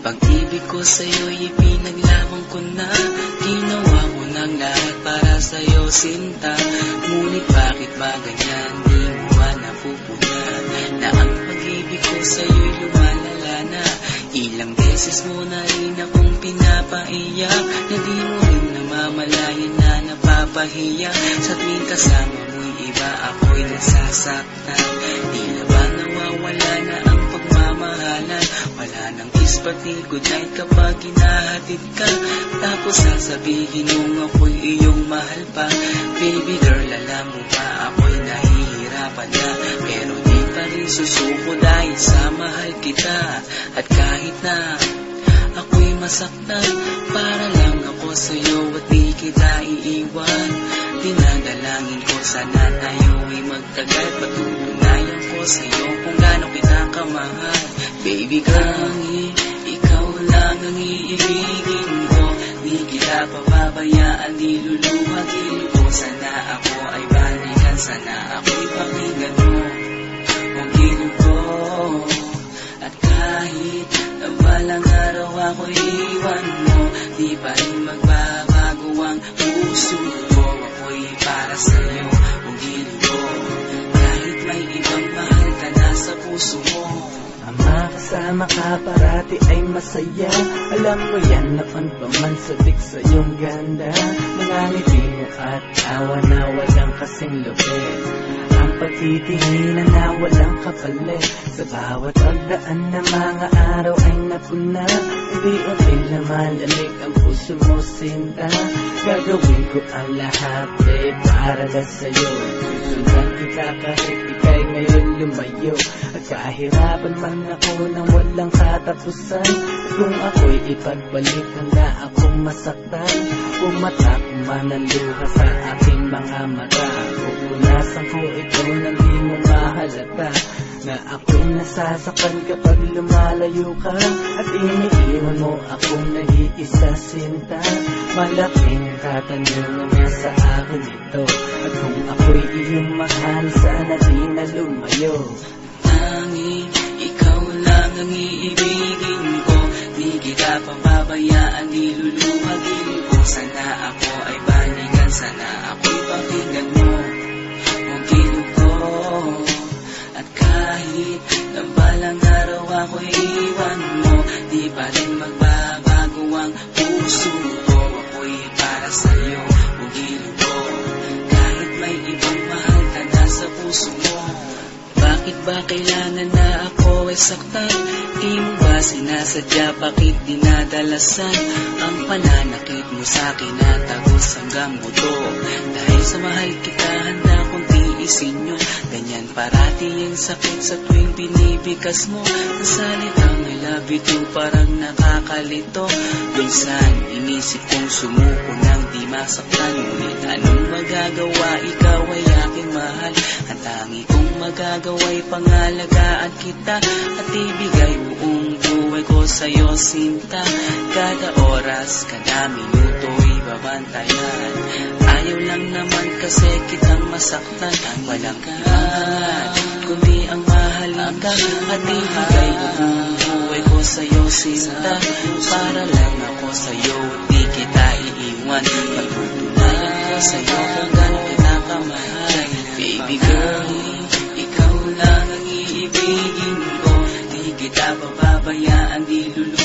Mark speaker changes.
Speaker 1: Pag-ibig ko sa'yo'y ipinaglaban ko na. Ginawa ko ng lahat para sa'yo, sinta. Ngunit bakit ba ganyan, di mo ba napupunan na ang pag-ibig ko sa'yo'y lumalala na? Ilang beses mo na rin akong pinapaiyak, na di mo rin namamalayan na napapahiya. Sa tuwing kasama mo'y iba, ako'y nasasaktan. Tila ba nawawala na ang pagmamahalan? Wala nang kiss pati good night kapag hinahatid ka. Tapos sasabihin mong ako'y iyong mahal pa. Baby girl, alam mo ba ako'y nahihirapan na, pero di pa rin susuko dahil sa mahal kita. At kahit na ako'y masaktan, para lang ako sa'yo at di kita iiwan. Dinadalangin ko sana tayo'y magtagal, patutunayan ko sa'yo kung gaano kita kamahal. Baby girl, ikaw lang ang iibigin ko. Di kita pababayaan, di luluhagin ko. Sana ako ay balikan, sana ako'y pakinggan mo ang gilid ko. At kahit na balang araw ako'y iwan mo, di pa rin magbabago ang puso ko. Ako'y para sa'yo, ang gilid ko. Kahit may ibang mahal ka na sa puso mo.
Speaker 2: Ang makasama ka parati ay masaya. Alam mo yan, napan pa man sabik sa iyong ganda. Mga ngiti mo at awa na walang kasing lupit. Ang pagtitinginan na walang kapalit. Sa bawat pagdaan na mga araw ay napuna. Unti-unti na malamig ang puso mo, sinta. Gagawin ko ang lahat para lang sa'yo. Susundan kita kahit ika'y ngayon lumayo. At kahirapan man ako nang walang katapusan. At kung ako'y ipagbalik, handa akong masaktan. Pumatak man ang luha sa aking mga mata. Pupunasan ko ito nang di mo mahalata, na ako'y nasasaktan kapag lumalayo ka. At iniiwan mo akong nag-iisa, sinta. Malaking katanungan nga sa akin ito. At kung ako'y iyong mahal, sana di na lumayo.
Speaker 1: Tanging ikaw lang ang iibigin ko. Di kita pababayaan, di luluhagin ko. Sana ako ay balikan, sana ako'y pakinggan mo ang gilid ko. At kahit na balang araw ako'y iwan mo, di pa rin magbabago ang puso ko. Ako'y para sa'yo, ang gilid ko. Kahit may ibang mahal ka na sa puso mo. Bakit ba kailangan na ako ay saktan? Di mo ba sinasadya, bakit dinadalasan ang pananakit mo sa'kin na tagos hanggang buto? Dahil sa mahal kita, handa kong tiisin yun. Ganyan parati yung sakit sa tuwing binibigas mo. Ang salitang I love you too parang nakakalito. Minsan inisip kong sumuko nang di masaktan. Ngunit anong magagawa, ikaw ay aking mahal. Ang tangi kong magagawa'y pangalagaan kita at ibigay buong buhay ko sa'yo, sinta. Kada oras, kada minuto'y babantayan. Ayaw lang naman kasi kitang masaktan. Walang kailangan kundi ang mahalin ka at ibigay buong buhay ko sa'yo, sinta. Para lang ako sa'yo at di kita iiwan. Pagtutunayan ko sa'yo kung gano'n kita kamahal. Baby girl, ikaw lang ang iibigin ko. Di kita pababayaan, di lulu